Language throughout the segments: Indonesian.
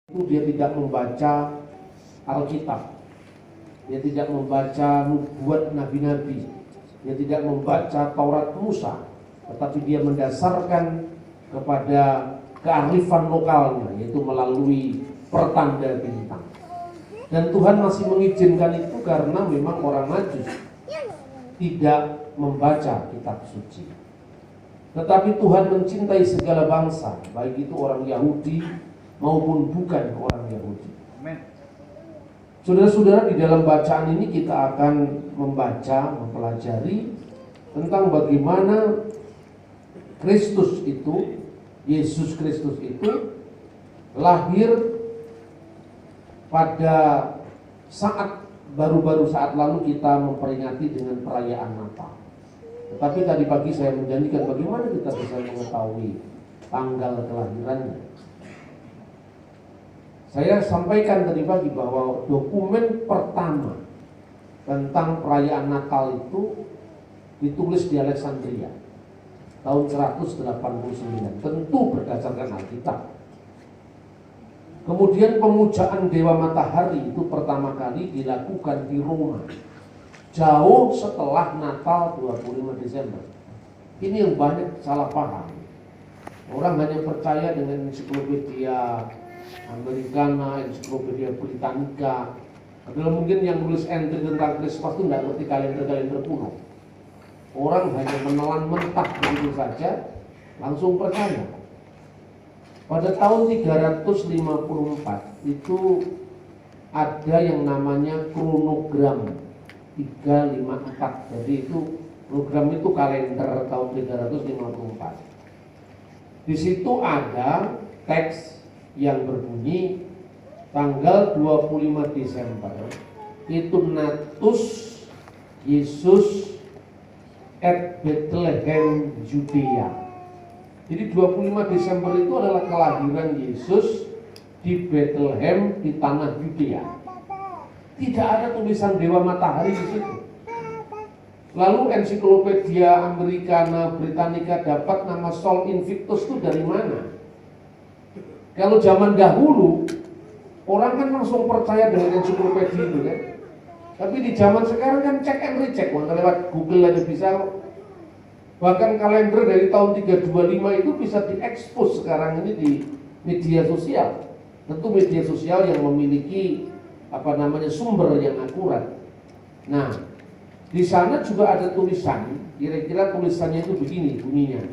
itu dia tidak membaca Alkitab, dia tidak membaca nubuat nabi-nabi, dia tidak membaca Taurat Musa, tetapi dia mendasarkan kepada kearifan lokalnya, yaitu melalui pertanda bintang. Dan Tuhan masih mengizinkan itu karena memang orang Majus tidak membaca kitab suci. Tetapi Tuhan mencintai segala bangsa, baik itu orang Yahudi maupun bukan orang Yahudi. Amen. Saudara-saudara, di dalam bacaan ini kita akan membaca, mempelajari tentang bagaimana Kristus itu, Yesus Kristus itu lahir pada saat baru-baru saat lalu kita memperingati dengan perayaan Natal. Tetapi tadi pagi saya menjanjikan bagaimana kita bisa mengetahui tanggal kelahirannya. Saya sampaikan tadi pagi bahwa dokumen pertama tentang perayaan Natal itu ditulis di Alexandria tahun 189, tentu berdasarkan Alkitab. Kemudian pemujaan Dewa Matahari itu pertama kali dilakukan di Roma, jauh setelah Natal 25 Desember. Ini yang banyak salah paham. Orang hanya percaya dengan ensiklopedia Americana, ensiklopedia Britannica. Adalah mungkin yang nulis entry tentang Kristus itu tidak ngerti kalender-kalender kuno. Orang hanya menelan mentah begitu saja, langsung percaya. Pada tahun 354 itu ada yang namanya kronogram 354. Jadi itu program itu kalender tahun 354. Di situ ada teks yang berbunyi tanggal 25 Desember itu natus Yesus at Bethlehem Judea. Jadi 25 Desember itu adalah kelahiran Yesus di Bethlehem di tanah Yudea. Tidak ada tulisan Dewa Matahari di situ. Lalu ensiklopedia Americana Britannica dapat nama Sol Invictus itu dari mana? Kalau zaman dahulu orang kan langsung percaya dengan ensiklopedia itu kan. Tapi di zaman sekarang kan cek and recheck, lewat Google aja bisa. Bahkan kalender dari tahun 325 itu bisa diekspos sekarang ini di media sosial. Tentu media sosial yang memiliki sumber yang akurat. Nah, di sana juga ada tulisan, kira-kira tulisannya itu begini bunyinya.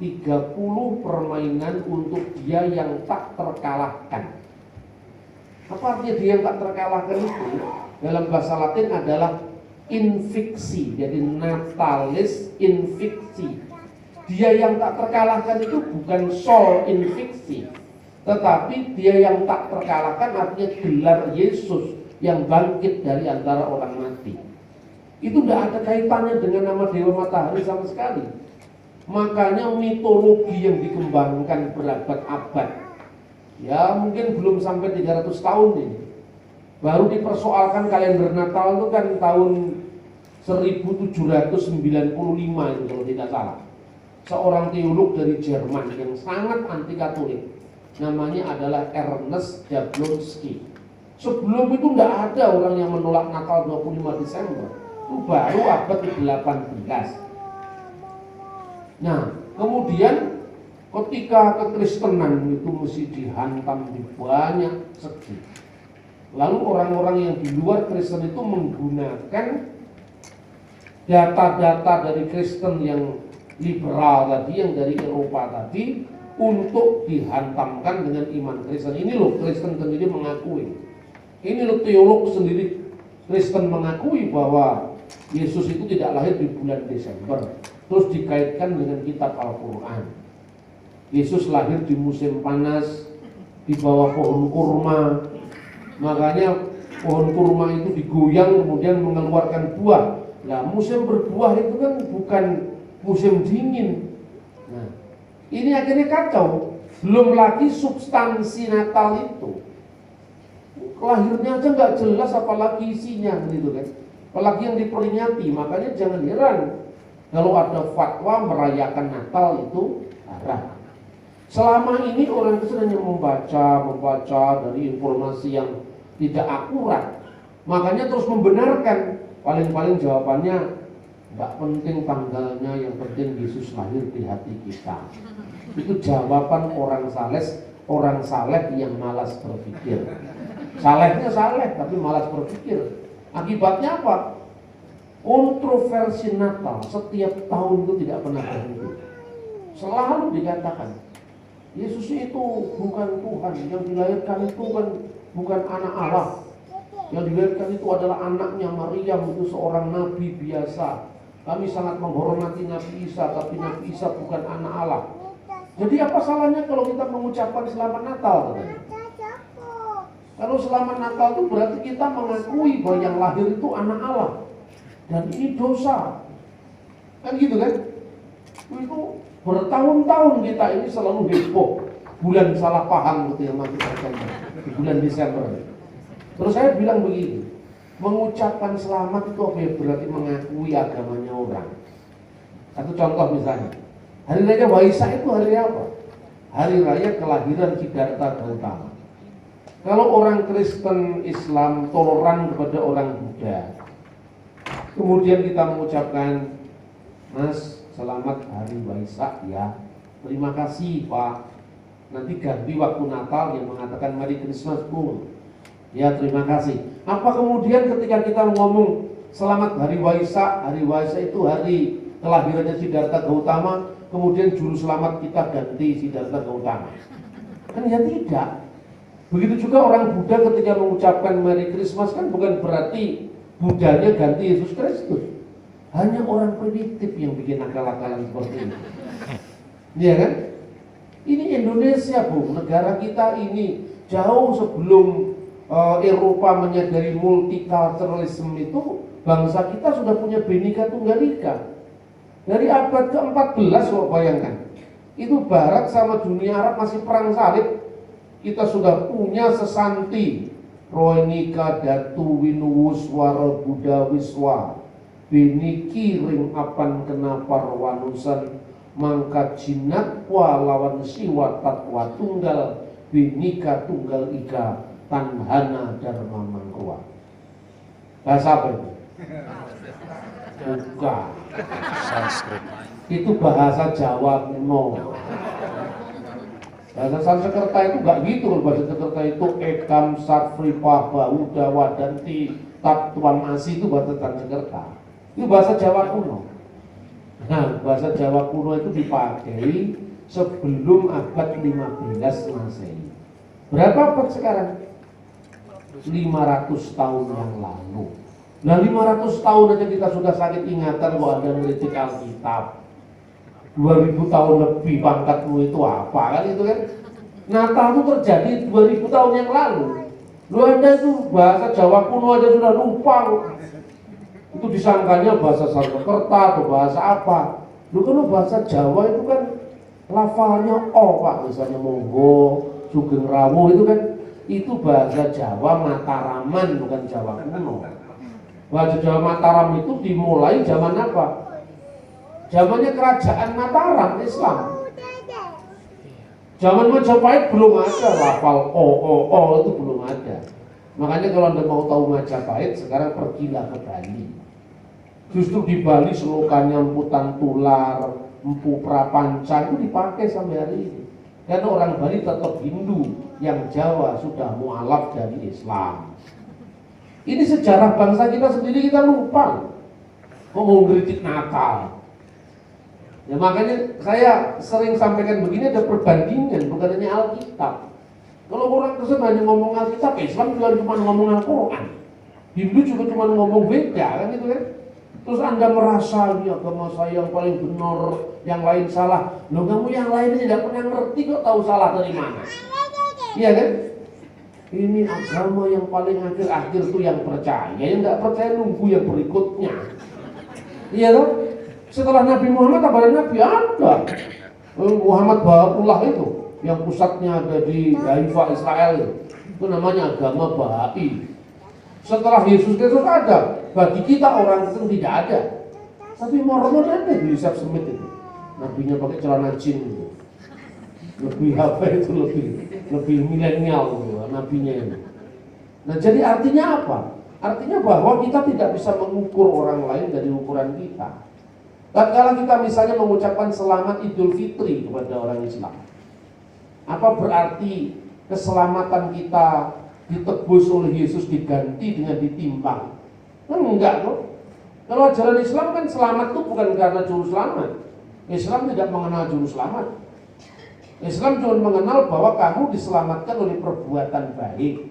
30 permainan untuk dia yang tak terkalahkan. Apa artinya dia yang tak terkalahkan itu? Dalam bahasa Latin adalah invicti, jadi natalis invicti. Dia yang tak terkalahkan itu bukan sol invicti, tetapi dia yang tak terkalahkan artinya gelar Yesus yang bangkit dari antara orang mati. Itu tidak ada kaitannya dengan nama Dewa Matahari sama sekali. Makanya mitologi yang dikembangkan berabad-abad, ya mungkin belum sampai 300 tahun ini, baru dipersoalkan kalender Natal itu kan tahun 1795 itu kalau tidak salah. Seorang teolog dari Jerman yang sangat anti Katolik, namanya adalah Ernest Jablonski. Sebelum itu tidak ada orang yang menolak Natal 25 Desember. Itu baru abad ke-18. Nah, kemudian ketika kekristenan itu mesti dihantam di banyak segi. Lalu orang-orang yang di luar Kristen itu menggunakan data-data dari Kristen yang liberal tadi, yang dari Eropa tadi, untuk dihantamkan dengan iman Kristen. Ini loh Kristen sendiri mengakui. Ini loh teolog sendiri Kristen mengakui bahwa Yesus itu tidak lahir di bulan Desember. Terus dikaitkan dengan kitab Al-Quran. Yesus lahir di musim panas, di bawah pohon kurma. Makanya pohon kurma itu digoyang kemudian mengeluarkan buah. Nah, musim berbuah itu kan bukan musim dingin. Nah, ini akhirnya kacau. Belum lagi substansi Natal itu. Lahirnya aja nggak jelas, apalagi isinya gitu kan. Apalagi yang diperingati. Makanya jangan heran kalau ada fatwa merayakan Natal itu haram. Selama ini orang Kristen hanya membaca dari informasi yang tidak akurat. Makanya terus membenarkan. Paling-paling jawabannya nggak penting tanggalnya, yang penting Yesus lahir di hati kita. Itu jawaban orang saleh yang malas berpikir. Salehnya saleh tapi malas berpikir. Akibatnya apa? Kontroversi Natal setiap tahun itu tidak pernah berhenti. Selalu dikatakan Yesus itu bukan Tuhan, yang dilahirkan itu bukan anak Allah. Yang dilahirkan itu adalah anaknya Maryam, itu seorang nabi biasa. Kami sangat menghormati Nabi Isa, tapi Nabi Isa bukan anak Allah. Jadi apa salahnya kalau kita mengucapkan selamat Natal? Kalau selamat Natal itu berarti kita mengakui bahwa yang lahir itu anak Allah. Dan ini dosa. Kan gitu kan? Itu bertahun-tahun kita ini selalu heboh. Bulan salah paham gitu yang masuk Desember. Di bulan Desember. Terus saya bilang begini. Mengucapkan selamat itu apa ya? Berarti mengakui agamanya orang. Satu contoh misalnya, Hari Raya Waisak itu hari apa? Hari Raya kelahiran Siddhartha Gautama. Kalau orang Kristen Islam toleran kepada orang Buddha, kemudian kita mengucapkan, Mas, selamat Hari Waisak ya. Terima kasih Pak. Nanti ganti waktu Natal yang mengatakan Merry Christmas Bung. Ya terima kasih. Apa kemudian ketika kita ngomong selamat Hari Waisak itu hari kelahirannya Siddhartha Gautama, kemudian juru selamat kita ganti Siddhartha Gautama? Kan ya tidak. Begitu juga orang Buddha ketika mengucapkan Merry Christmas kan bukan berarti Buddhanya ganti Yesus Kristus. Hanya orang primitif yang bikin akal-akalan seperti ini. Iya kan? Ini Indonesia Bu, negara kita ini jauh sebelum Eropa menyadari multikulturalisme itu, bangsa kita sudah punya Bhinneka Tunggal Ika. Dari abad ke-14 loh, bayangkan. Itu Barat sama dunia Arab masih perang salib. Kita sudah punya sesanti Roenika Datu Winuwus Waro Buddha Wiswa Biniki Ring Apan Kenapar Wanusan Mangkat Jinak Lawan Siwa Tatwa Tunggal Bhinneka Tunggal Ika Tanhana Dharma Mangkwa. Bahasa apa itu? Bukan. Sanskrit. Itu bahasa Jawa kuno. Bahasa Sanskerta itu enggak gitu. Bahasa Sanskerta itu Ekam Sarfripah Bauda Wadanti Tatwam Asi, itu bahasa Sanskerta. Itu bahasa Jawa kuno. Nah, bahasa Jawa kuno itu dipakai sebelum abad 15 Masehi. Berapa abad sekarang? 500 tahun yang lalu. Nah 500 tahun aja kita sudah sakit ingatan bahwa ada ngeritik Alkitab. 2000 tahun lebih pangkatmu itu apa kan itu kan? Natal itu terjadi 2000 tahun yang lalu. Lu Anda itu bahasa Jawa kuno aja sudah lupa. Itu disangkanya bahasa Sanskerta atau bahasa apa. Lu kan bahasa Jawa itu kan lafalnya O Pak, misalnya Monggo, Sugeng Rawuh itu kan. Itu bahasa Jawa Mataraman, bukan Jawa kuno. Bahasa Jawa Mataram itu dimulai zaman apa? Zamannya kerajaan Mataram Islam. Zaman Majapahit belum ada lafal O itu belum ada. Makanya kalau Anda mau tahu Majapahit, sekarang pergilah ke Bali. Justru di Bali selokannya Emputan Tular, Empu Prapanca itu dipakai sampai hari ini. Karena orang Bali tetap Hindu, yang Jawa sudah mualaf dari Islam. Ini sejarah bangsa kita sendiri kita lupa. Mau ngeritik Natal. Ya makanya saya sering sampaikan begini, ada perbandingan, bukan hanya Alkitab. Kalau orang Kristen hanya ngomong Alkitab, Islam juga cuma ngomong Al-Quran. Hindu juga cuma ngomong beda kan gitu kan. Terus Anda merasa ini agama saya yang paling benar, yang lain salah. Loh kamu yang lain tidak pernah ngerti kok tahu salah dari mana. Iya kan? Ini agama yang paling akhir-akhir tuh yang percaya, yang nggak percaya nunggu yang berikutnya. Iya toh? Setelah Nabi Muhammad apa ada Nabi? Ada. Muhammad Bahatullah itu yang pusatnya ada di Haifa Israel itu namanya agama Baha'i. Setelah Yesus Kristus ada, bagi kita orang Kristen tidak ada. Tapi Mormon ada di Joseph Smith itu. Nabinya pakai celana jin itu. lebih apa itu lebih milenial gitu, nabinya ini. Nah jadi artinya apa? Artinya bahwa kita tidak bisa mengukur orang lain dari ukuran kita. Tatkala kita misalnya mengucapkan selamat Idul Fitri kepada orang Islam, apa berarti keselamatan kita ditebus oleh Yesus diganti dengan ditimbang? Enggak kok. Kalau ajaran Islam kan selamat itu bukan karena juru selamat. Islam tidak mengenal juru selamat. Islam cuma mengenal bahwa kamu diselamatkan oleh perbuatan baik.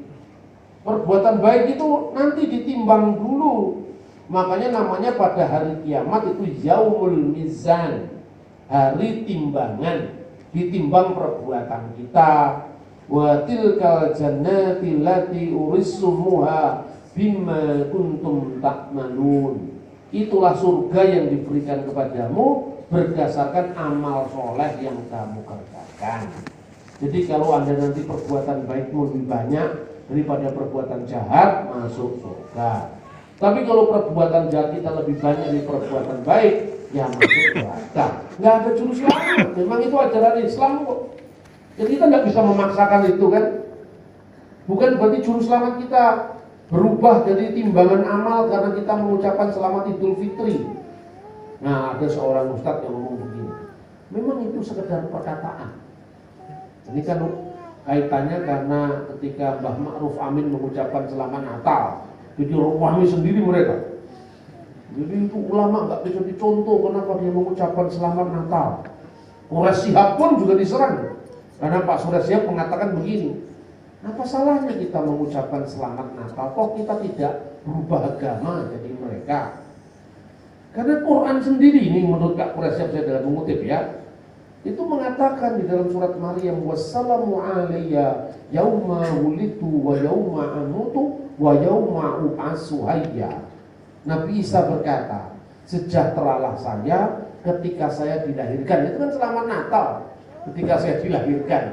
Perbuatan baik itu nanti ditimbang dulu. Makanya namanya pada hari kiamat itu yaumul mizan, hari timbangan. Ditimbang perbuatan kita. Wa tilkal jannati lati urissumuha bima kuntum ta'malun. Itulah surga yang diberikan kepadamu berdasarkan amal soleh yang kamu kerjakan. Jadi kalau Anda nanti perbuatan baikmu lebih banyak daripada perbuatan jahat, masuk surga. Tapi kalau perbuatan jahat kita lebih banyak dari perbuatan baik, ya masuk neraka. Nggak ada juru selamat. Memang itu ajaran Islam kok. Jadi kita nggak bisa memaksakan itu kan. Bukan berarti juru selamat kita berubah dari timbangan amal karena kita mengucapkan selamat Idul Fitri. Nah, ada seorang ustadz yang ngomong begini, memang itu sekedar perkataan. Ini kan kaitannya karena ketika Mbah Ma'ruf Amin mengucapkan selamat Natal, jadi orang wahmi sendiri mereka. Jadi itu ulama nggak bisa dicontoh kenapa dia mengucapkan selamat Natal. Quraish Shihab pun juga diserang karena Pak Surya Shihab mengatakan begini, apa salahnya kita mengucapkan selamat Natal? Kok kita tidak berubah agama jadi mereka? Karena Quran sendiri ini menurut Kak Quraish Shihab, saya dalam mengutip ya, itu mengatakan di dalam surat Maryam, wassalamu alayya yauma wulitu wa yauma amutu wa yauma ub'atsu hayya. Nabi Isa berkata, sejahteralah saya ketika saya dilahirkan. Itu kan selamat Natal. Ketika saya dilahirkan,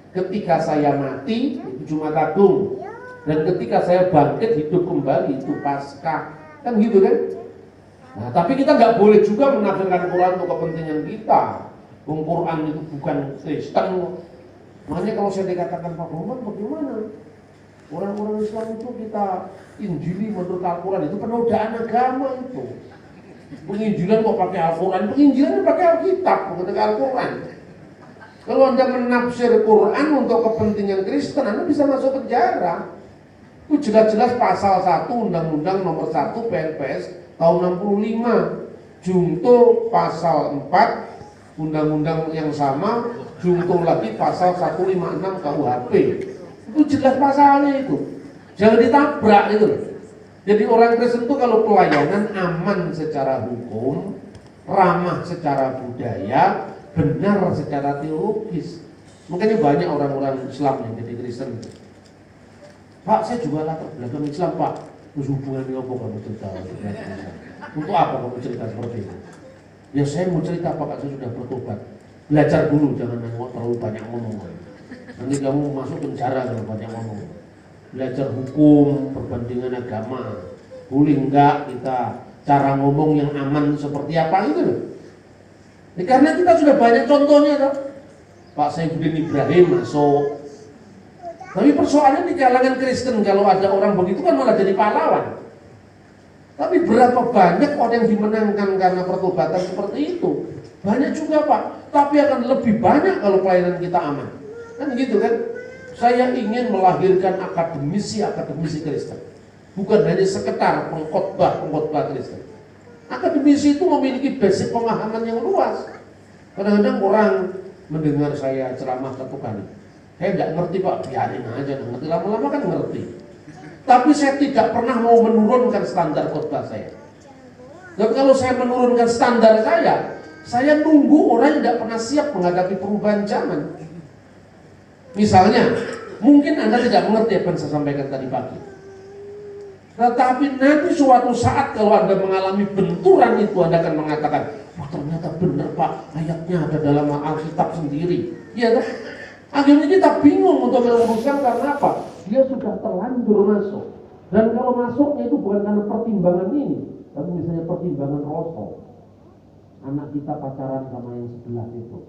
ketika saya mati itu Jumat Agung, dan ketika saya bangkit hidup kembali itu Paskah. Kan gitu kan? Nah, tapi kita nggak boleh juga menafsirkan Quran untuk kepentingan kita. Quran itu bukan Kristen. Makanya kalau saya dikatakan Pak Muhammad bagaimana? Orang-orang Islam itu kita Injili menurut Al-Quran, itu penodaan agama itu. Penginjilan kok pakai Al-Quran? Penginjilan pakai Alkitab, bukan pakai Al-Quran. Kalau Anda menafsir Quran untuk kepentingan Kristen, Anda bisa masuk penjara. Itu jelas-jelas pasal 1 Undang-Undang nomor 1 PNPS tahun 65. Junto pasal 4 Undang-undang yang sama, junto lagi pasal 156 KUHP. Itu jelas pasalnya itu. Jangan ditabrak itu. Jadi orang Kristen itu kalau pelayanan aman secara hukum, ramah secara budaya, benar secara teologis. Makanya banyak orang-orang Islam yang jadi Kristen. Pak, saya juga latar belakang Islam, Pak. Terus hubungannya apa kamu cerita? Untuk apa kamu cerita seperti itu? Ya saya mau cerita Pak, saya sudah bertobat. Belajar dulu, jangan terlalu banyak ngomong. Nanti kamu masuk penjara kalau banyak ngomong. Belajar hukum, perbandingan agama. Boleh enggak kita cara ngomong yang aman seperti apa itu loh. Ya, karena kita sudah banyak contohnya toh. Pak Saifuddin Ibrahim masuk. Tapi persoalannya di kalangan Kristen kalau ada orang begitu kan malah jadi pahlawan. Tapi berapa banyak orang yang dimenangkan karena pertobatan seperti itu? Banyak juga Pak. Tapi akan lebih banyak kalau pelayanan kita aman. Kan gitu kan? Saya ingin melahirkan akademisi Kristen. Bukan hanya sekedar pengkhotbah Kristen. Akademisi itu memiliki basic pemahaman yang luas. Kadang-kadang orang mendengar saya ceramah satu kali, saya nggak ngerti Pak, biarin aja, ngerti lama-lama kan ngerti. Tapi saya tidak pernah mau menurunkan standar khotbah saya. Dan kalau saya menurunkan standar saya nunggu orang yang tidak pernah siap menghadapi perubahan zaman. Misalnya, mungkin Anda tidak mengerti apa yang saya sampaikan tadi pagi. Tetapi nanti suatu saat kalau Anda mengalami benturan itu, Anda akan mengatakan, wah ternyata benar Pak, ayatnya ada dalam Alkitab sendiri. Iya kan? Akhirnya kita bingung untuk meluruskan karena apa? Dia sudah terlanjur masuk. Dan kalau masuknya itu bukan karena pertimbangan ini, tapi misalnya pertimbangan rosok. Anak kita pacaran sama yang sebelah itu.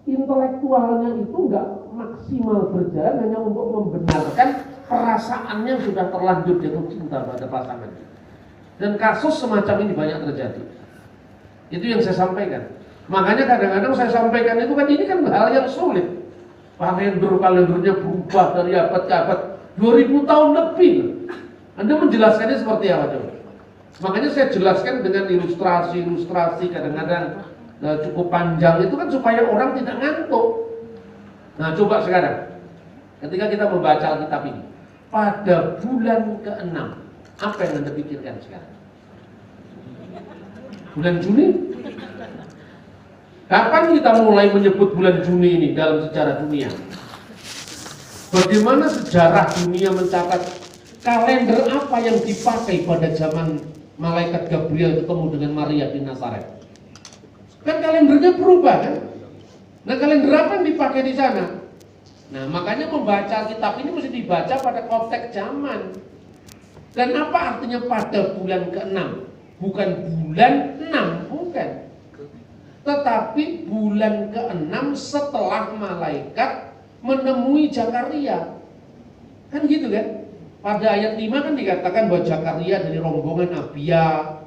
intelektualnya itu nggak maksimal berjalan hanya untuk membenarkan perasaannya sudah terlanjur jatuh cinta pada pasangan. Dan kasus semacam ini banyak terjadi. Itu yang saya sampaikan. Makanya kadang-kadang saya sampaikan itu kan ini kan hal yang sulit. Kalendernya berubah dari abad ke abad, 2000 tahun lebih. Anda menjelaskannya seperti apa coba? Makanya saya jelaskan dengan ilustrasi kadang-kadang cukup panjang itu kan supaya orang tidak ngantuk. Nah coba sekarang, ketika kita membaca Alkitab ini, pada bulan ke-6, apa yang Anda pikirkan sekarang? Bulan Juni? Kapan kita mulai menyebut bulan Juni ini dalam sejarah dunia? Bagaimana sejarah dunia mencatat kalender apa yang dipakai pada zaman malaikat Gabriel ketemu dengan Maria di Nazaret? Kan kalendernya berubah kan? Nah kalender apa yang dipakai di sana? Nah makanya membaca kitab ini mesti dibaca pada konteks zaman. Dan apa artinya pada bulan ke-6? Bukan bulan 6, bukan. Tetapi bulan ke-6 setelah malaikat menemui Zakaria. Kan gitu kan? Pada ayat 5 kan dikatakan bahwa Zakaria dari rombongan Abia.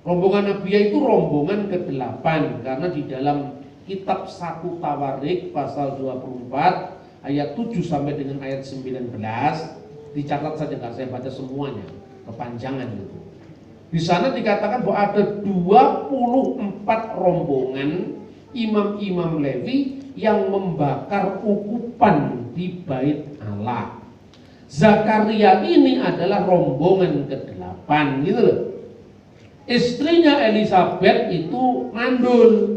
Rombongan Abia itu rombongan ke-8 karena di dalam kitab 1 Tawarik pasal 24 ayat 7 sampai dengan ayat 19 dicatat saja, nggak saya baca semuanya, kepanjangan gitu. Di sana dikatakan bahwa ada 24 rombongan imam-imam Lewi yang membakar ukupan di bait Allah. Zakaria ini adalah rombongan ke-8 gitu loh. Istrinya Elizabeth itu mandul.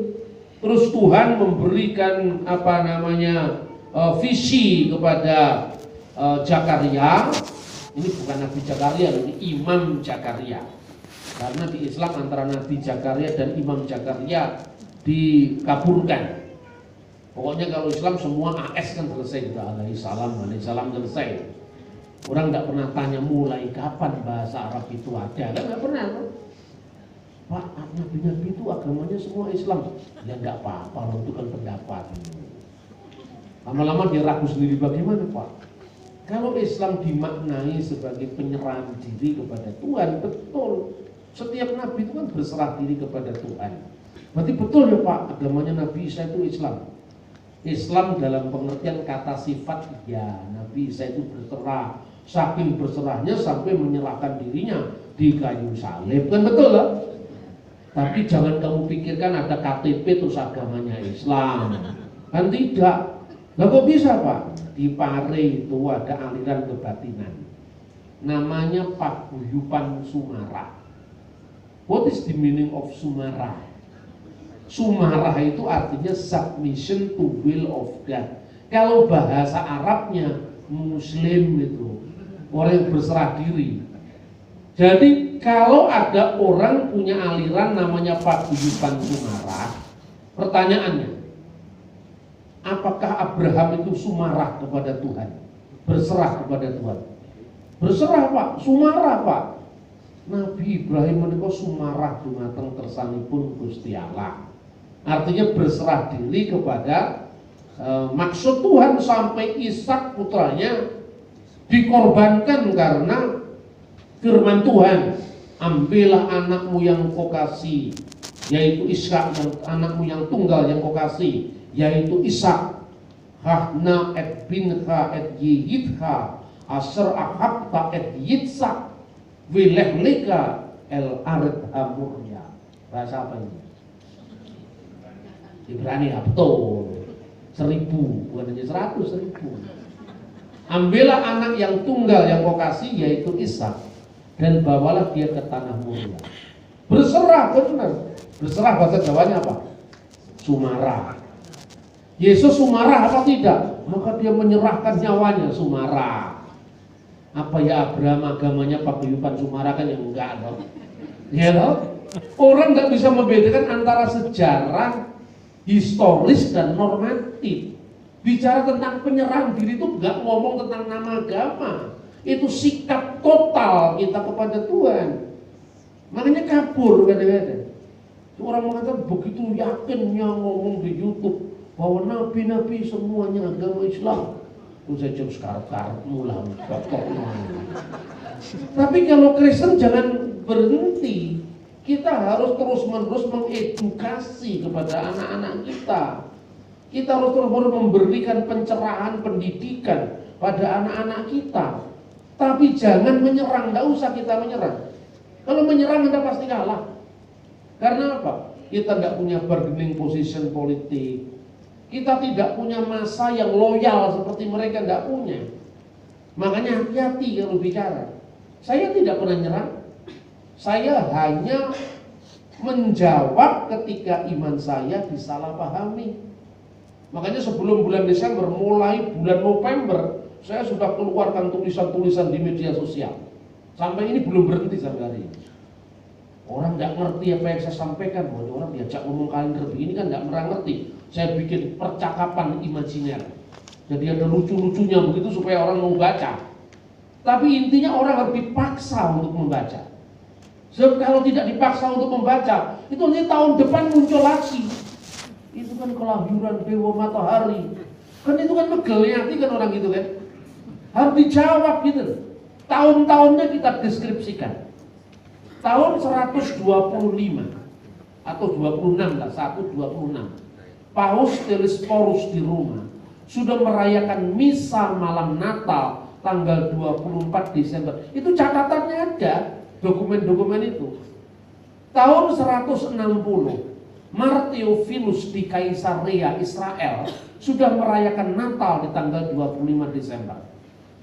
Terus Tuhan memberikan visi kepada Zakaria. Ini bukan Nabi Zakaria, ini Imam Zakaria. Karena di Islam antara Nabi Zakaria dan Imam Zakaria dikaburkan. Pokoknya kalau Islam semua AS kan selesai, sudah alaihi salam selesai. Orang nggak pernah tanya mulai kapan bahasa Arab itu ada, kan nggak pernah. Pak, nabi-nabi itu agamanya semua Islam. Ya nggak apa-apa, itu kan pendapat. Lama-lama dia ragu sendiri, bagaimana Pak? Kalau Islam dimaknai sebagai penyerahan diri kepada Tuhan, betul. Setiap nabi itu kan berserah diri kepada Tuhan. Berarti betul ya Pak, agamanya Nabi Isa itu Islam. Islam dalam pengertian kata sifat, ya Nabi Isa itu berserah. Saking berserahnya sampai menyerahkan dirinya di kayu salib, kan betul lah. Tapi jangan kamu pikirkan ada KTP terus agamanya Islam. Kan tidak. Lah kok bisa Pak? Di Pare itu ada aliran kebatinan. Namanya Paguyuban Sumarah. What is the meaning of Sumarah? Sumarah itu artinya submission to will of God. Kalau bahasa Arabnya Muslim itu orang yang berserah diri. Jadi kalau ada orang punya aliran namanya Paguyuban Sumarah, pertanyaannya, apakah Abraham itu sumarah kepada Tuhan? Berserah kepada Tuhan? Berserah Pak, sumarah Pak. Nabi Ibrahim menika sumarah dumateng kersanipun Gusti Allah. Artinya berserah diri kepada maksud Tuhan sampai Ishak putranya dikorbankan karena firman Tuhan, ambillah anakmu yang kau kasih, yaitu Ishak, yang anakmu yang tunggal yang kau kasih, yaitu Ishak. Hahna et binha et yihidha asar ahabta et yitsak wilehlika el arid hamurya. Bahasa apa ini? Ibrani ya, betul. 1000, bukan hanya 100, 1000. Ambillah anak yang tunggal yang kau kasih, yaitu Ishak, dan bawalah dia ke tanah Moria. Berserah, benar. Berserah bahasa Jawanya apa? Sumarah. Yesus sumarah apa tidak? Maka dia menyerahkan nyawanya, sumarah. Apa ya Abraham agamanya Paguyuban Sumarah? Kan ya enggak loh. Ya loh. Orang nggak bisa membedakan antara sejarah historis dan normatif. Bicara tentang penyerahan diri itu nggak ngomong tentang nama agama. Itu sikap total kita kepada Tuhan. Makanya kabur kadang-kadang. Orang mengatakan begitu yakinnya ngomong di YouTube, bahwa nabi-nabi semuanya agama Islam. Terus saya jauh sekarang mulai. Tapi kalau Kristen jangan berhenti. Kita harus terus-menerus mengedukasi kepada anak-anak kita. Kita harus terus-menerus memberikan pencerahan pendidikan pada anak-anak kita. Tapi jangan menyerang, tidak usah kita menyerang. Kalau menyerang Anda pasti kalah. Karena apa? Kita tidak punya bargaining position politik. Kita tidak punya massa yang loyal seperti mereka tidak punya. Makanya hati-hati kalau bicara. Saya tidak pernah nyerang. Saya hanya menjawab ketika iman saya disalahpahami. Makanya sebelum bulan Desember, mulai bulan November, saya sudah keluarkan tulisan-tulisan di media sosial. Sampai ini belum berhenti sampai hari ini. Orang nggak ngerti apa yang saya sampaikan. Orang diajak ngomong kalender begini kan nggak pernah ngerti. Saya bikin percakapan imajiner. Jadi ada lucu-lucunya begitu supaya orang mau baca. Tapi intinya orang harus dipaksa untuk membaca. Sebab kalau tidak dipaksa untuk membaca, itu nanti tahun depan muncul lagi. Itu kan kelahiran Dewa Matahari. Kan itu kan megeliati kan orang gitu kan. Harus dijawab gitu. Tahun-tahunnya kita deskripsikan. Tahun 125 atau 26 lah, 126. Paus Telesphorus di Roma sudah merayakan misa malam Natal tanggal 24 Desember. Itu catatannya ada. Dokumen-dokumen itu. Tahun 160, Mars Theophilus di Kaisarea Israel sudah merayakan Natal di tanggal 25 Desember.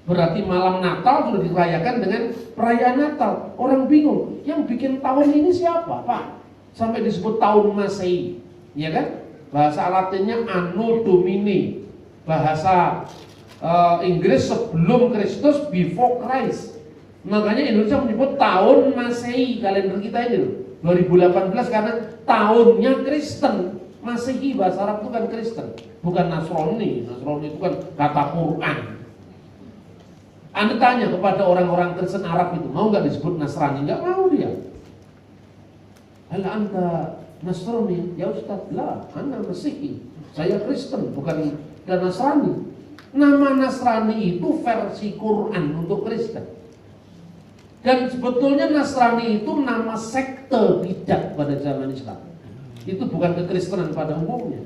Berarti malam Natal sudah dirayakan dengan perayaan Natal. Orang bingung, yang bikin tahun ini siapa, Pak? Sampai disebut tahun Masehi, ya kan? Bahasa Latinnya Anno Domini. Bahasa Inggris sebelum Kristus, before Christ. Makanya Indonesia menyebut tahun Masehi, kalender kita ini 2018 karena tahunnya Kristen. Masehi bahasa Arab itu kan Kristen, bukan Nasrani. Nasrani itu kan kata Quran. Anda tanya kepada orang-orang Kristen Arab itu, mau nggak disebut Nasrani? Nggak mau dia. Hal Anda Nasrani? Ya Ustaz, lah, Anda Masihi. Saya Kristen, bukan Nasrani. Nama Nasrani itu versi Quran untuk Kristen. Dan sebetulnya Nasrani itu nama sekte bidat pada zaman Islam. Itu bukan kekristenan pada umumnya.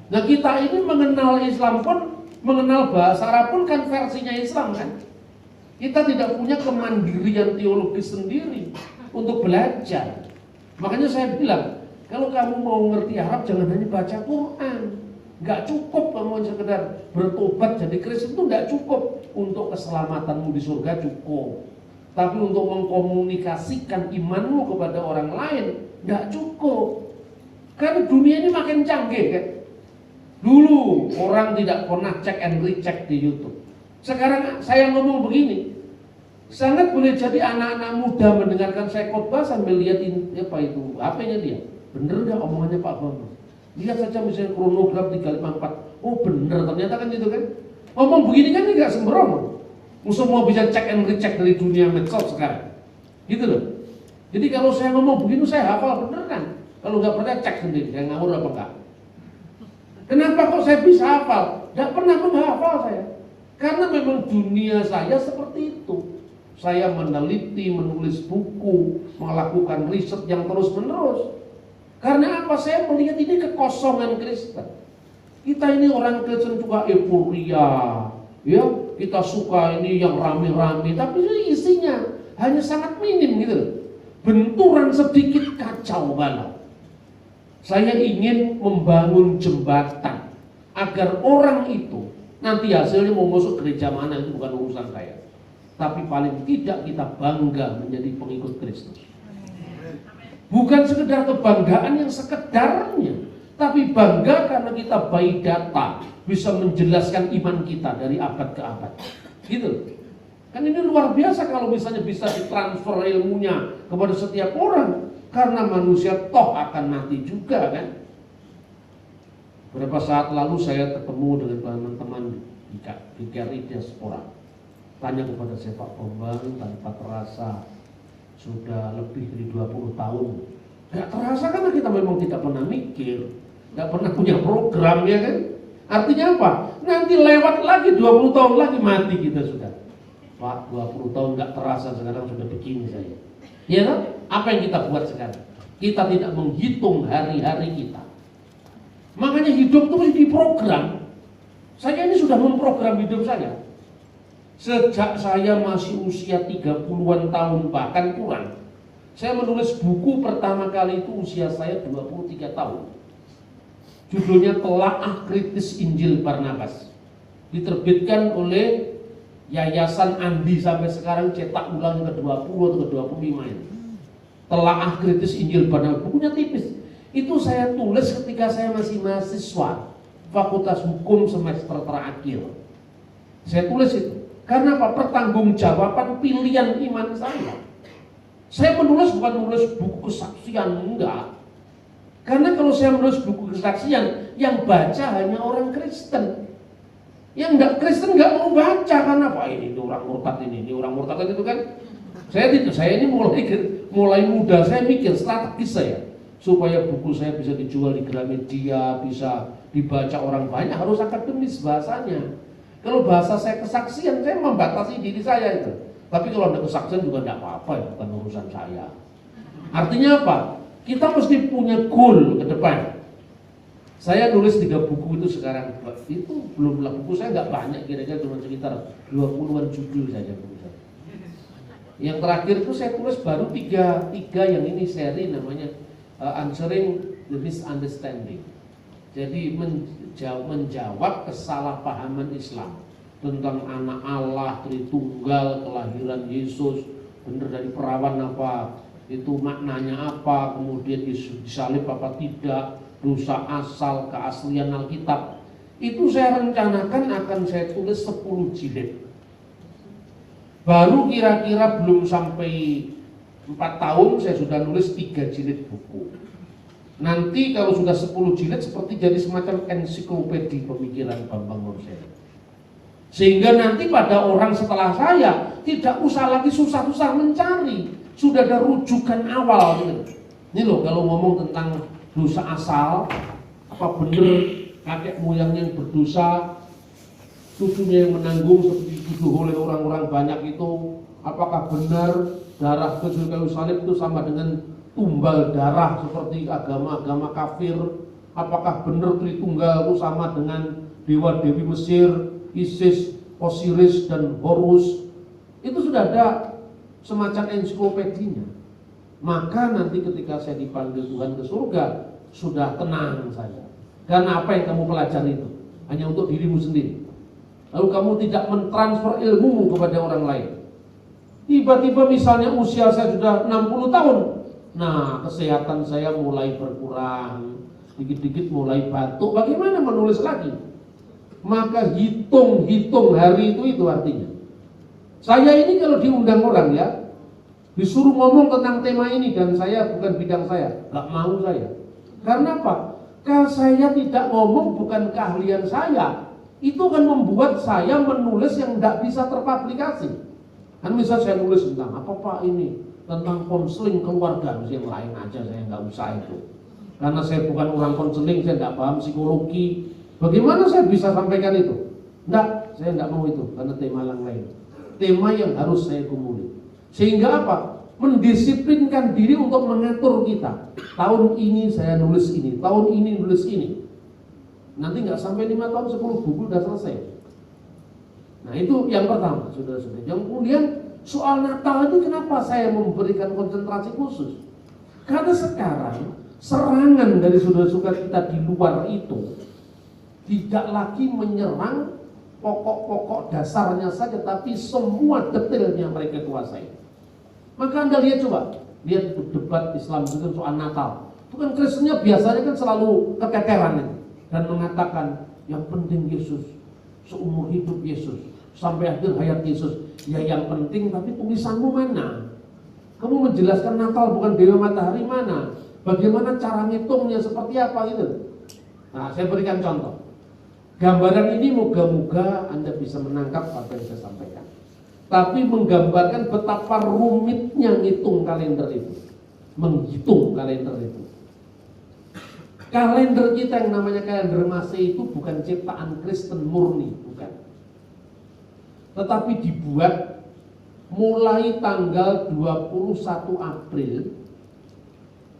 Nah kita ini mengenal Islam pun, mengenal bahasa Arab pun kan versinya Islam kan. Kita tidak punya kemandirian teologis sendiri untuk belajar. Makanya saya bilang, kalau kamu mau ngerti Arab jangan hanya baca Quran. Nggak cukup kamu sekedar bertobat jadi Kristen itu nggak cukup. Untuk keselamatanmu di surga cukup. Tapi untuk mengkomunikasikan imanmu kepada orang lain nggak cukup. Karena dunia ini makin canggih kan. Dulu orang tidak pernah cek and recheck di YouTube. Sekarang saya ngomong begini, sangat boleh jadi anak-anak muda mendengarkan saya khotbah sambil lihatin apa itu HP-nya dia. Bener nggak omongannya Pak Bambang? Lihat saja misalnya kronograf 354. Oh bener, ternyata kan gitu kan. Ngomong begini kan nggak sembrono. Semua bisa cek and recheck dari dunia medsos sekarang, gitu loh. Jadi kalau saya ngomong begini saya hafal bener kan. Kalau nggak percaya cek sendiri, saya ngawur apa enggak. Kenapa kok saya bisa hafal? Nggak pernah menghafal saya. Karena memang dunia saya seperti itu. Saya meneliti, menulis buku, melakukan riset yang terus menerus. Karena apa? Saya melihat ini kekosongan Kristen. Kita ini orang Kristen juga euforia, ya. Kita suka ini yang rame-rame, tapi isinya hanya sangat minim gitu. Benturan sedikit kacau balau. Saya ingin membangun jembatan agar orang itu nanti hasilnya mau masuk gereja mana itu bukan urusan saya. Tapi paling tidak kita bangga menjadi pengikut Kristus. Bukan sekedar kebanggaan yang sekedarnya, tapi bangga karena kita by data bisa menjelaskan iman kita dari abad ke abad. Gitu. Kan ini luar biasa kalau misalnya bisa ditransfer ilmunya kepada setiap orang. Karena manusia toh akan mati juga kan. Beberapa saat lalu saya ketemu dengan teman-teman di GRI Diaspora. Tanya kepada saya, Pak Bambang, tanpa terasa sudah lebih dari 20 tahun. Gak terasa karena kita memang tidak pernah mikir. nggak pernah punya program, ya kan? Artinya apa? Nanti lewat lagi 20 tahun lagi mati kita sudah. Pak, 20 tahun nggak terasa, sekarang sudah begini saya. Ya kan? Apa yang kita buat sekarang? Kita tidak menghitung hari-hari kita. Makanya hidup itu mesti diprogram. Saya ini sudah memprogram hidup saya. Sejak saya masih usia 30-an tahun bahkan kurang. Saya menulis buku pertama kali itu usia saya 23 tahun. Judulnya Telaah Kritis Injil Barnabas. Diterbitkan oleh Yayasan Andi, sampai sekarang cetak ulang yang ke-20 atau ke-25 ini. Telaah Kritis Injil Barnabas. Bukunya tipis. Itu saya tulis ketika saya masih mahasiswa Fakultas Hukum semester terakhir. Saya tulis itu. Karena apa? Pertanggungjawaban pilihan iman saya. Saya menulis bukan menulis buku kesaksian, enggak. Karena kalau saya menulis buku kesaksian, yang baca hanya orang Kristen. Yang enggak Kristen enggak mau baca, karena apa? Ini orang murtad ini orang murtad itu kan. Saya ini mulai muda, saya mikir strategis saya. Supaya buku saya bisa dijual di Gramedia, bisa dibaca orang banyak, harus akademis bahasanya. Kalau bahasa saya kesaksian, saya membatasi diri saya itu. Tapi kalau ada kesaksian juga tidak apa-apa, ya, bukan urusan saya. Artinya apa? Kita mesti punya goal ke depan. Saya nulis 3 buku itu sekarang. Itu belumlah buku saya nggak banyak, kira-kira cuma sekitar 20-an judul saja buku saya. Yang terakhir itu saya tulis baru 3 yang ini seri namanya Answering the Misunderstanding. Jadi menjawab kesalahpahaman Islam tentang anak Allah, Tritunggal, kelahiran Yesus, benar dari perawan apa, itu maknanya apa, kemudian Yesus disalib apa tidak, dosa asal, keaslian Alkitab. Itu saya rencanakan akan saya tulis 10 jilid. Baru kira-kira belum sampai 4 tahun saya sudah nulis 3 jilid buku. Nanti kalau sudah 10 jilid seperti jadi semacam ensiklopedi pemikiran Bambang Morsel. Sehingga nanti pada orang setelah saya tidak usah lagi susah-susah mencari, sudah ada rujukan awal gitu. Ini loh kalau ngomong tentang dosa asal, apa benar kakek moyangnya yang berdosa, cucunya yang menanggung seperti dituduh oleh orang-orang banyak itu, apakah benar darah kecil kayu salib itu sama dengan tumbal darah seperti agama-agama kafir? Apakah benar Tritunggal itu sama dengan dewa-dewi Mesir, Isis, Osiris, dan Horus? Itu sudah ada semacam ensiklopedinya. Maka nanti ketika saya dipanggil Tuhan ke surga, sudah tenang saya. Karena apa yang kamu pelajari itu hanya untuk dirimu sendiri. Lalu kamu tidak mentransfer ilmumu kepada orang lain. Tiba-tiba misalnya usia saya sudah 60 tahun. Nah, kesehatan saya mulai berkurang, dikit-dikit mulai batuk. Bagaimana menulis lagi? Maka hitung hari itu artinya. Saya ini kalau diundang orang ya, disuruh ngomong tentang tema ini dan saya bukan bidang saya, gak mau saya. Karena apa? Kalau saya tidak ngomong bukan keahlian saya, itu akan membuat saya menulis yang tidak bisa terpublikasi. Kan bisa saya nulis tentang apa Pak ini, tentang konseling keluarga, yang lain aja saya nggak usah itu. Karena saya bukan orang konseling, saya nggak paham psikologi. Bagaimana saya bisa sampaikan itu? Enggak, saya nggak mau itu karena tema yang lain. Tema yang harus saya gumuli. Sehingga apa? Mendisiplinkan diri untuk mengatur kita. Tahun ini saya nulis ini, tahun ini nulis ini. Nanti nggak sampai 5 tahun 10 buku udah selesai. Nah itu yang pertama, saudara-saudara. Yang kemudian soal Natal ini kenapa saya memberikan konsentrasi khusus? Karena sekarang serangan dari saudara-saudara kita di luar itu tidak lagi menyerang pokok-pokok dasarnya saja, tapi semua detailnya mereka kuasai. Maka Anda lihat coba, lihat debat Islam itu soal Natal. Itu kan Kristennya biasanya kan selalu keteteran dan mengatakan yang penting Yesus, seumur hidup Yesus, sampai akhir hayat Yesus. Ya yang penting, tapi tulisanmu mana? Kamu menjelaskan Natal bukan Dewa Matahari mana? Bagaimana cara ngitungnya, seperti apa gitu. Nah, saya berikan contoh. Gambaran ini moga-moga Anda bisa menangkap apa yang saya sampaikan. Tapi menggambarkan betapa rumitnya ngitung kalender itu. Menghitung kalender itu. Kalender kita yang namanya kalender Masehi itu bukan ciptaan Kristen murni, bukan. Tetapi dibuat mulai tanggal 21 April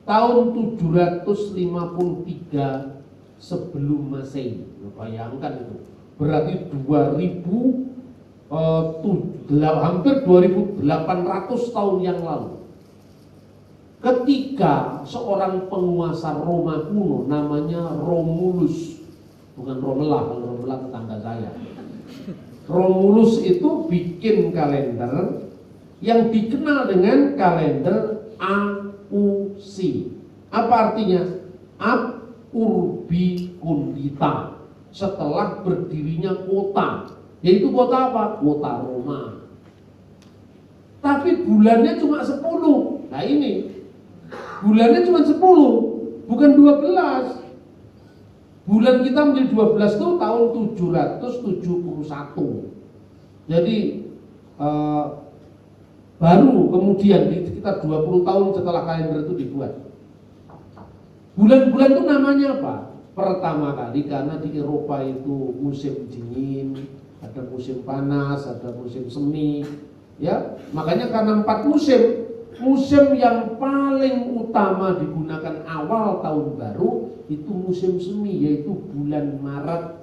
tahun 753 sebelum Masehi. Bayangkan itu. Berarti hampir 2800 tahun yang lalu. Ketika seorang penguasa Roma kuno namanya Romulus, bukan Romela, kalau Romela tetangga saya. Romulus itu bikin kalender yang dikenal dengan kalender AUC. Apa artinya? Ab Urbi Condita. Setelah berdirinya kota, yaitu kota apa? Kota Roma. Tapi bulannya cuma 10. Nah ini bulannya cuma 10, bukan 12. Bulan kita menjadi 12 itu tahun 771. Jadi baru kemudian sekitar 20 tahun setelah kalender itu dibuat. Bulan-bulan itu namanya apa? Pertama kali karena di Eropa itu musim dingin, ada musim panas, ada musim semi, ya. Makanya karena 4 musim, musim yang paling utama digunakan awal tahun baru itu musim semi, yaitu bulan Maret.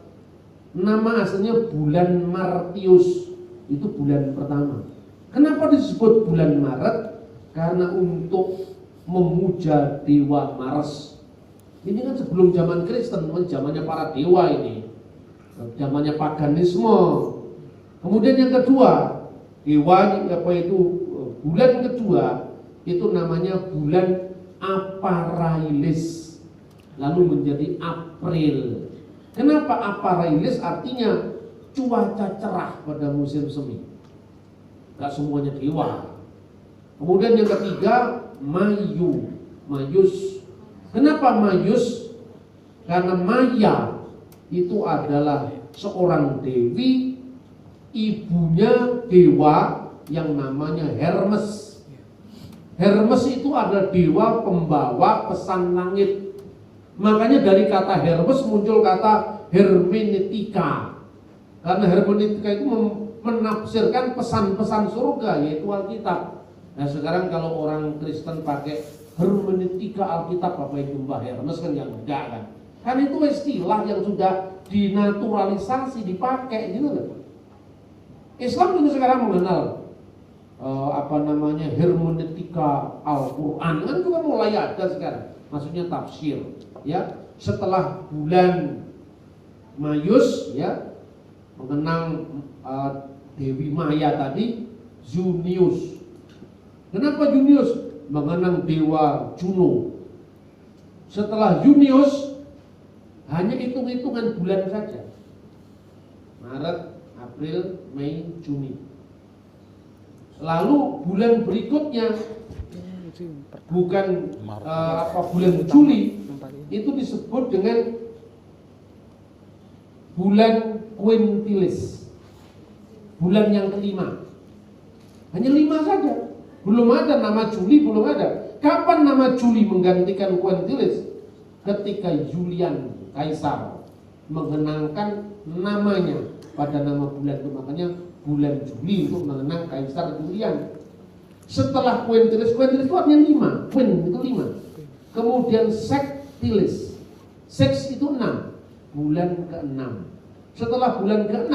Nama aslinya bulan Martius, itu bulan pertama. Kenapa disebut bulan Maret? Karena untuk memuja dewa Mars. Ini kan sebelum zaman Kristen, zamannya para dewa ini, zamannya paganisme. Kemudian yang kedua, dewa apa itu bulan kedua itu namanya bulan Aparailis, lalu menjadi April. Kenapa Aparailis? Artinya cuaca cerah pada musim semi. Gak semuanya dewa. Kemudian yang ketiga Mayus. Kenapa Mayus? Karena Maya itu adalah seorang dewi, ibunya dewa yang namanya Hermes. Hermes itu adalah dewa pembawa pesan langit. Makanya dari kata Hermes muncul kata hermeneutika. Karena hermeneutika itu menafsirkan pesan-pesan surga, yaitu Alkitab. Nah sekarang kalau orang Kristen pakai hermeneutika Alkitab, apa itu Mbah Hermes kan yang enggak kan? Kan itu istilah yang sudah dinaturalisasi, dipakai gitu kan. Islam juga sekarang mengenal hermeneutika Al-Quran kan juga mulai ada sekarang. Maksudnya tafsir, ya. Setelah bulan Mayus, ya, mengenang Dewi Maya tadi, Junius. Kenapa Junius? Mengenang dewa Juno. Setelah Junius hanya hitung-hitungan bulan saja. Maret, April, Mei, Juni. Lalu bulan berikutnya bukan bulan Juli, itu disebut dengan bulan Quintilis. Bulan yang kelima. Hanya 5 saja. Belum ada nama Juli, belum ada. Kapan nama Juli menggantikan Quintilis? Ketika Julian Kaisar mengenangkan namanya pada nama bulan itu. Makanya bulan Juli untuk mengenang Kaisar Julian. Setelah Quintilis itu artinya 5. Quin itu 5. Kemudian Sextilis. Sex itu 6. Bulan ke-6. Setelah bulan ke-6,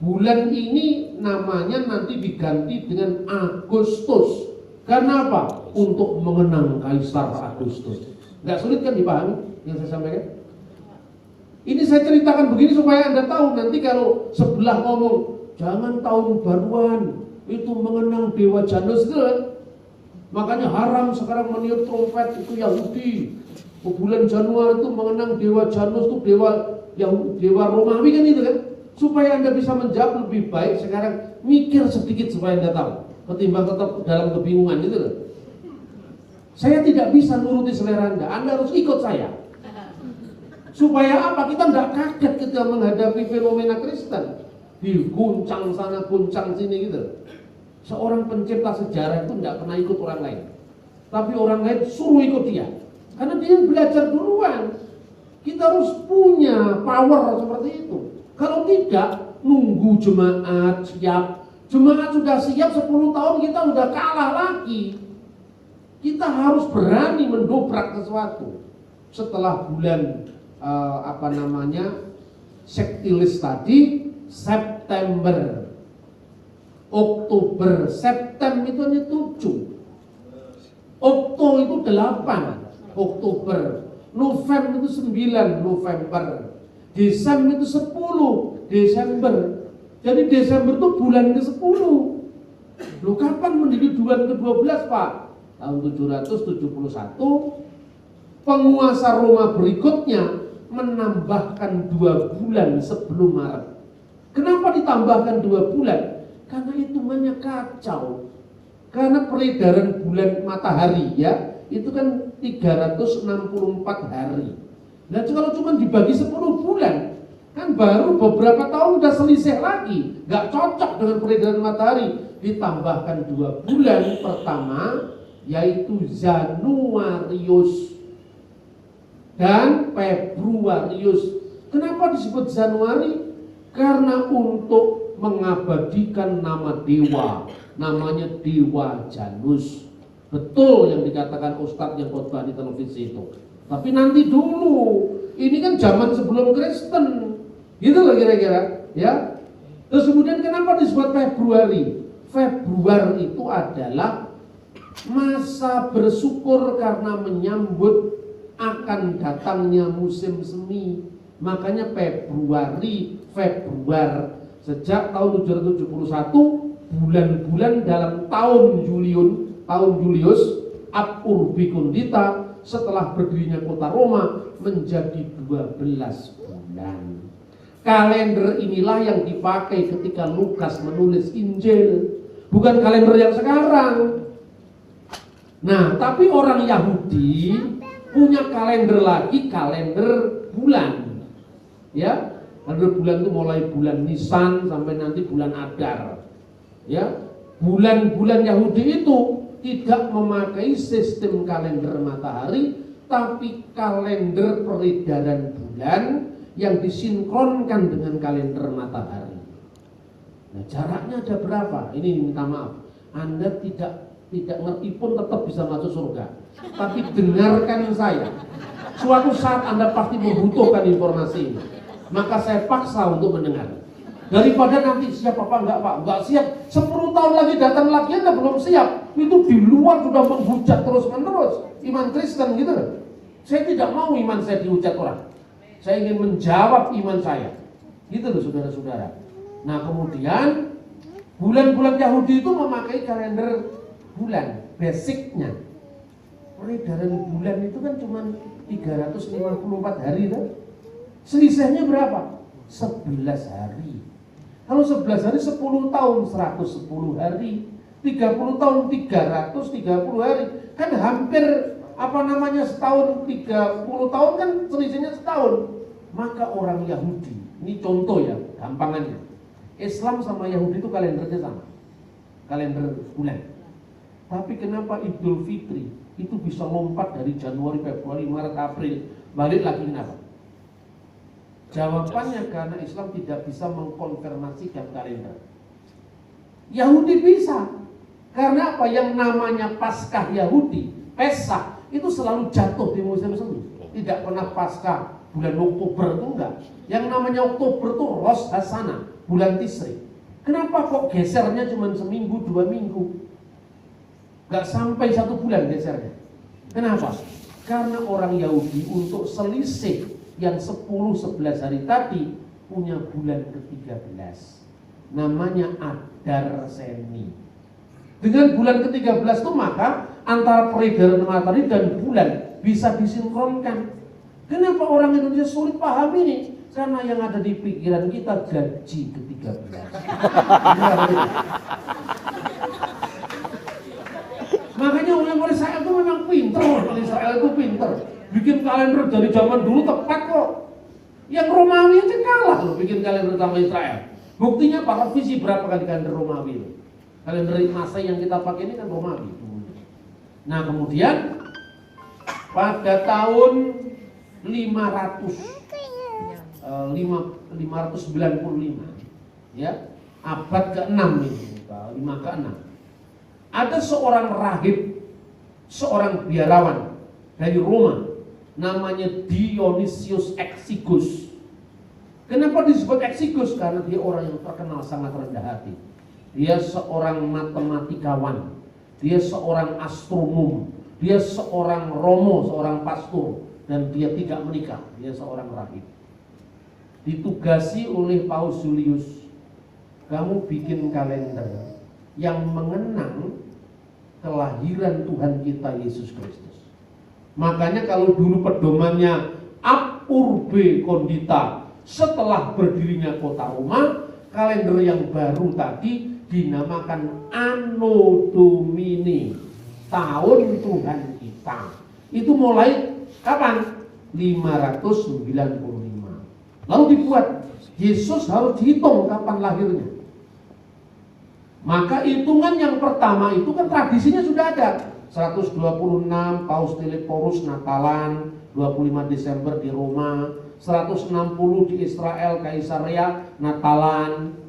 bulan ini namanya nanti diganti dengan Agustus. Karena apa? Untuk mengenang Kaisar Agustus. Nggak sulit kan dipahami yang saya sampaikan? Ini saya ceritakan begini supaya Anda tahu. Nanti kalau sebelah ngomong jangan tahun baruan itu mengenang Dewa Janus itu kan? Makanya haram sekarang meniup trompet, itu Yahudi. Bulan Januari itu mengenang Dewa Janus, itu dewa Romawi kan itu kan? Supaya Anda bisa menjawab lebih baik sekarang, mikir sedikit supaya Anda tahu, ketimbang tetap dalam kebingungan gitu loh. Saya tidak bisa nuruti selera Anda harus ikut saya. Supaya apa? Kita tidak kaget ketika menghadapi fenomena Kristen, diguncang sana, guncang sini gitu. Seorang pencipta sejarah itu tidak pernah ikut orang lain, tapi orang lain suruh ikut dia. Karena dia belajar duluan. Kita harus punya power seperti itu. Kalau tidak, nunggu jemaat siap. Jemaat sudah siap 10 tahun, kita udah kalah lagi. Kita harus berani mendobrak sesuatu. Setelah bulan sektilis tadi, September, Oktober, September itu hanya 7, Oktober itu 8, Oktober, November itu 9, November, Desember itu 10, Desember. Jadi Desember itu bulan ke-10. Loh, kapan menjadi bulan ke-12, Pak? Tahun 771, penguasa Roma berikutnya menambahkan 2 bulan sebelum Maret. Kenapa ditambahkan 2 bulan? Karena hitungannya kacau. Karena peredaran bulan matahari ya, itu kan 364 hari. Nah kalau cuma dibagi 10 bulan, kan baru beberapa tahun udah selisih lagi. Gak cocok dengan peredaran matahari. Ditambahkan 2 bulan pertama, yaitu Januarius dan Februarius. Kenapa disebut Januari? Karena untuk mengabadikan nama dewa, namanya Dewa Janus. Betul yang dikatakan Ustadz yang khotbah di televisi itu. Tapi nanti dulu, ini kan zaman sebelum Kristen, gitu loh kira-kira, ya. Terus kemudian kenapa disebut Februari? Februari itu adalah masa bersyukur karena menyambut akan datangnya musim semi. Makanya Februari, sejak tahun 771, bulan-bulan dalam tahun Julius ab urbi condita, setelah berdirinya kota Roma, menjadi 12 bulan. Kalender inilah yang dipakai ketika Lukas menulis Injil, bukan kalender yang sekarang. Nah, tapi orang Yahudi punya kalender lagi, kalender bulan. Ya, kalender bulan itu mulai bulan Nisan sampai nanti bulan Adar. Ya, bulan-bulan Yahudi itu tidak memakai sistem kalender matahari, tapi kalender peredaran bulan yang disinkronkan dengan kalender matahari. Nah, jaraknya ada berapa? Ini minta maaf, Anda tidak ngerti pun tetap bisa masuk surga. Tapi dengarkan saya. Suatu saat Anda pasti membutuhkan informasi ini. Maka saya paksa untuk mendengar. Daripada nanti siap apa enggak Pak? Enggak siap. 10 tahun lagi datang lagi Anda belum siap. Itu di luar sudah menghujat terus menerus. Iman Kristen gitu. Saya tidak mau iman saya dihujat orang. Saya ingin menjawab iman saya. Gitu loh saudara-saudara. Nah kemudian bulan-bulan Yahudi itu memakai kalender bulan. Basicnya peredaran bulan itu kan cuma 354 hari kan? Selisihnya berapa? 11 hari. Kalau 11 hari 10 tahun 110 hari, 30 tahun 330 hari. Kan hampir setahun 30 tahun kan selisihnya setahun. Maka orang Yahudi, ini contoh ya, gampangannya. Islam sama Yahudi itu kalendernya sama. Kalender bulan. Tapi kenapa Idul Fitri itu bisa lompat dari Januari, Februari, Maret, April, balik lagi kenapa? Jawabannya karena Islam tidak bisa mengkonfirmasikan kalender. Yahudi bisa. Karena apa? Yang namanya Paskah Yahudi, Pesach, itu selalu jatuh di musim semi. Tidak pernah Paskah bulan Oktober itu enggak. Yang namanya Oktober itu Rosh Hashanah, bulan Tisri. Kenapa kok gesernya cuma seminggu, 2 minggu? Enggak sampai 1 bulan gesernya. Kenapa? Karena orang Yahudi untuk selisih yang 10-11 hari tadi punya bulan ke-13, namanya Adar Seni. Dengan bulan ke-13 itu maka antara peredaran matahari dan bulan bisa disinkronkan. Kenapa orang Indonesia sulit paham ini? Karena yang ada di pikiran kita gaji ke-13. Makanya orang Israel itu memang pinter. Orang Israel itu pinter. Bikin kalender dari zaman dulu tepat kok. Yang Romawi aja kalah loh bikin kalender sama Israel. Buktinya Pak, revisi berapa kali kalender Romawi? Kalender Masehi yang kita pakai ini kan Romawi. Nah kemudian pada tahun 595 ya, abad ke-6 ini, 5 ke-6. Ada seorang rahib, seorang biarawan dari Roma, namanya Dionysius Exiguus. Kenapa disebut Exiguus? Karena dia orang yang terkenal sangat rendah hati. Dia seorang matematikawan, dia seorang astronom, dia seorang romo, seorang pastor, dan dia tidak menikah. Dia seorang rahib. Ditugasi oleh Paus Julius, kamu bikin kalender yang mengenang kelahiran Tuhan kita Yesus Kristus. Makanya kalau dulu pedomannya ab urbe condita, setelah berdirinya kota Roma, kalender yang baru tadi dinamakan Anno Domini, tahun Tuhan kita. Itu mulai kapan? 595. Lalu dibuat, Yesus harus dihitung kapan lahirnya. Maka hitungan yang pertama itu kan tradisinya sudah ada. 126 Paus Teleporus Natalan, 25 Desember di Roma, 160 di Israel Kaisarea Natalan.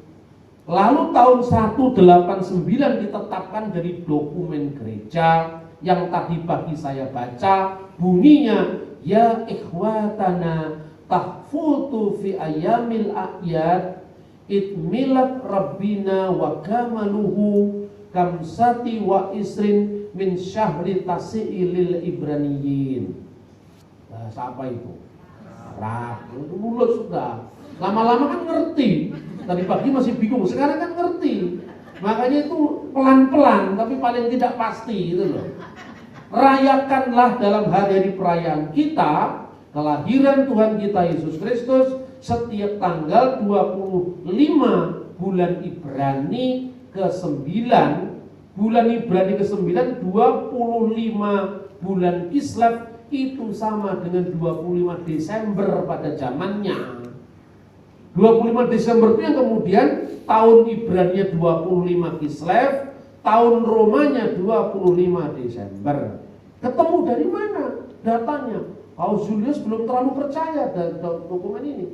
Lalu tahun 189 ditetapkan dari dokumen gereja yang tadi pagi saya baca, bunyinya ya ikhwatana tahfutu fi ayamil a'yad itmilat rabbina wa kamaluhu kamsati wa isrin min syahri tasi'ilil ibraniyin. Bahasa apa itu? Arab. Itu mulut sudah. Lama-lama kan ngerti. Tadi pagi masih bingung, sekarang kan ngerti. Makanya itu pelan-pelan tapi paling tidak pasti gitu loh. Rayakanlah dalam hari-hari perayaan kita kelahiran Tuhan kita Yesus Kristus setiap tanggal 25 bulan Ibrani ke-9. Bulan Ibrani ke-9 25 bulan Kislev itu sama dengan 25 Desember pada zamannya. 25 Desember itu yang kemudian tahun Ibrani 25 Kislev, tahun Romanya 25 Desember. Ketemu dari mana datanya? Paus Julius belum terlalu percaya dari dokumen ini.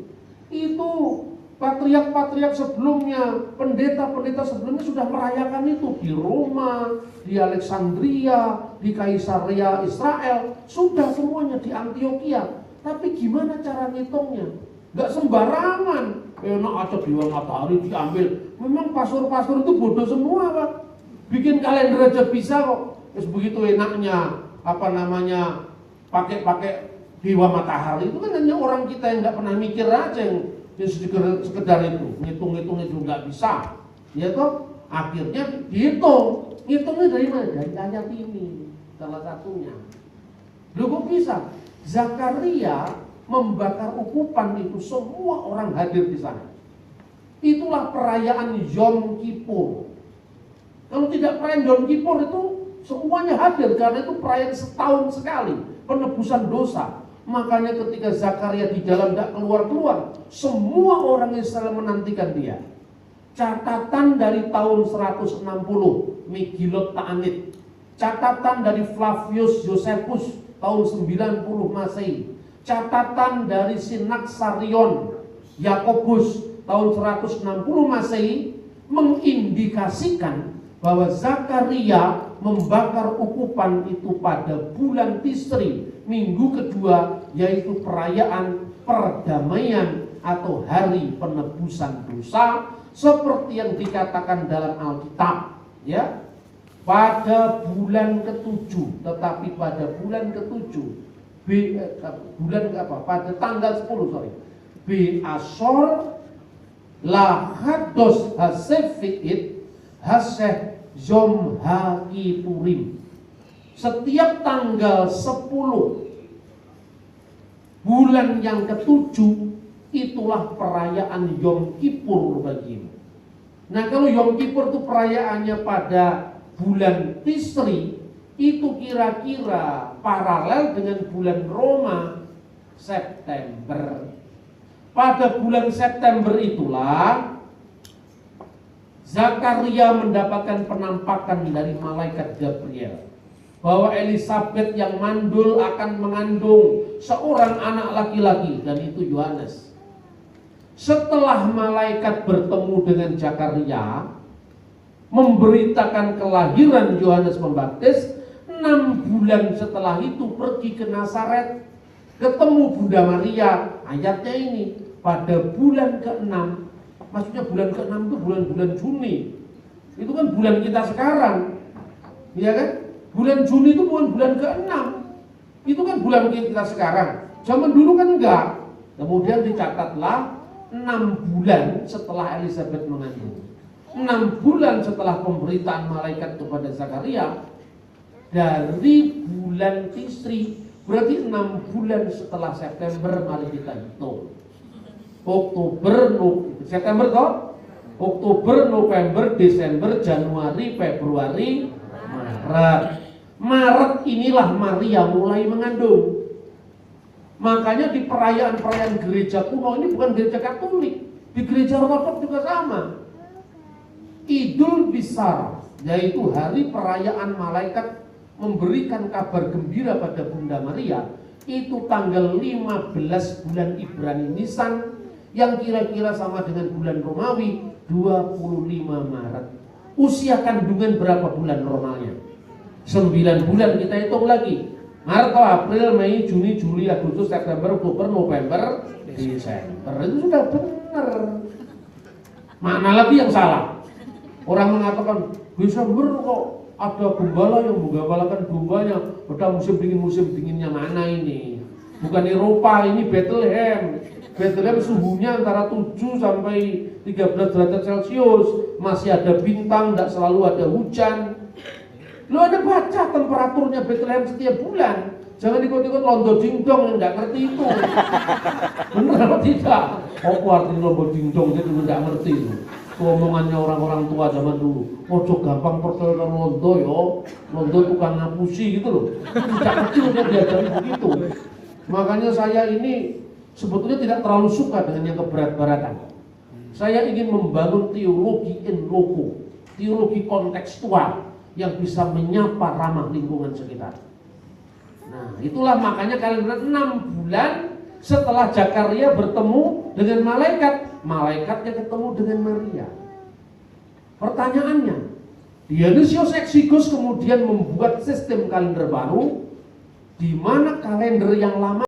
Itu patriark-patriark sebelumnya, pendeta-pendeta sebelumnya sudah merayakan itu di Roma, di Alexandria, di Kaisarea Israel, sudah semuanya di Antioquia. Tapi gimana cara ngitungnya? Gak sembarangan. Enak aja dewa matahari diambil. Memang pastor-pastor itu bodoh semua, Pak. Bikin kalender aja bisa kok. Terus begitu enaknya pakai dewa matahari itu kan hanya orang kita yang nggak pernah mikir aja yang sekedar itu ngitung itu nggak bisa, ya toh. Akhirnya dihitung, ngitungnya dari mana? Dari ayat ini salah satunya. Loh kok bisa? Zakaria membakar ukupan itu semua orang hadir di sana. Itulah perayaan Yom Kippur. Kalau tidak perayaan Yom Kippur itu semuanya hadir karena itu perayaan setahun sekali, penebusan dosa. Makanya ketika Zakaria di jalan tidak keluar-keluar, semua orang Israel menantikan dia. Catatan dari tahun 160 Megillot Ta'anit, catatan dari Flavius Josephus tahun 90 Masehi, catatan dari Sinaksarion Yakobus tahun 160 Masehi mengindikasikan bahwa Zakaria membakar ukupan itu pada bulan Tisri, minggu kedua, yaitu perayaan perdamaian atau hari penebusan dosa, seperti yang dikatakan dalam Alkitab, ya. Pada bulan ke-7, tetapi pada bulan ke-7 pada tanggal 10 Asor Lahados Hasefiit Haseh Yom HaKippurim. Setiap tanggal 10 bulan yang ke-7 itulah perayaan Yom Kippur bagimu. Nah, kalau Yom Kippur itu perayaannya pada bulan Tisri, itu kira-kira paralel dengan bulan Roma September. Pada bulan September itulah Zakaria mendapatkan penampakan dari malaikat Gabriel. bahwa Elizabeth yang mandul akan mengandung seorang anak laki-laki, dan itu Yohanes. Setelah malaikat bertemu dengan Zakaria memberitakan kelahiran Yohanes Pembaptis, 6 bulan setelah itu pergi ke Nazaret, ketemu Bunda Maria. Ayatnya ini pada bulan ke-6, maksudnya bulan ke-6 itu bulan-bulan Juni. Itu kan bulan kita sekarang, ya kan? Bulan Juni itu bukan bulan ke-6, itu kan bulan kita sekarang. Zaman dulu kan enggak. Kemudian dicatatlah 6 bulan setelah Elizabeth mengandung, 6 bulan setelah pemberitaan malaikat kepada Zakaria, dari bulan Tisri, berarti 6 bulan setelah September. Mari kita hitung. September toh? Oktober, November, Desember, Januari, Februari, Maret. Maret inilah Maria mulai mengandung. Makanya di perayaan-perayaan gereja kuno ini bukan gereja Katolik, di gereja Ortodoks juga sama. Idul Bisara, yaitu hari perayaan malaikat memberikan kabar gembira pada Bunda Maria, itu tanggal 15 bulan Ibrani Nisan, yang kira-kira sama dengan bulan Romawi 25 Maret. Usia kandungan berapa bulan normalnya? 9 bulan. Kita hitung lagi. Maret, April, Mei, Juni, Juli, Agustus, September, Oktober, November, Desember. Itu sudah benar. Mana lagi yang salah? Orang mengatakan Desember kok ada gembala yang menggembalakan dombanya. Pada musim dinginnya mana ini? Bukan Eropa, ini Bethlehem. Bethlehem suhunya antara 7 sampai 13 derajat Celcius. Masih ada bintang, tidak selalu ada hujan. Lo ada baca temperaturnya Bethlehem setiap bulan. Jangan ikut-ikut londo dingdong yang nggak ngerti itu. Benar atau tidak? Apa artinya londo dingdong itu nggak ngerti itu. Omongannya orang-orang tua zaman dulu. Ojo gampang percaya londo yo. Londo tukang ngapusi gitu loh. Sejak kecil udah diajari begitu. Makanya saya ini sebetulnya tidak terlalu suka dengan yang keberat-beratan. Saya ingin membangun teologi in loco, teologi kontekstual yang bisa menyapa ramah lingkungan sekitar. Nah, itulah makanya kalian lihat 6 bulan setelah Zakaria bertemu dengan malaikat, malaikatnya ketemu dengan Maria. Pertanyaannya, Dionysius Exiguus kemudian membuat sistem kalender baru, di mana kalender yang lama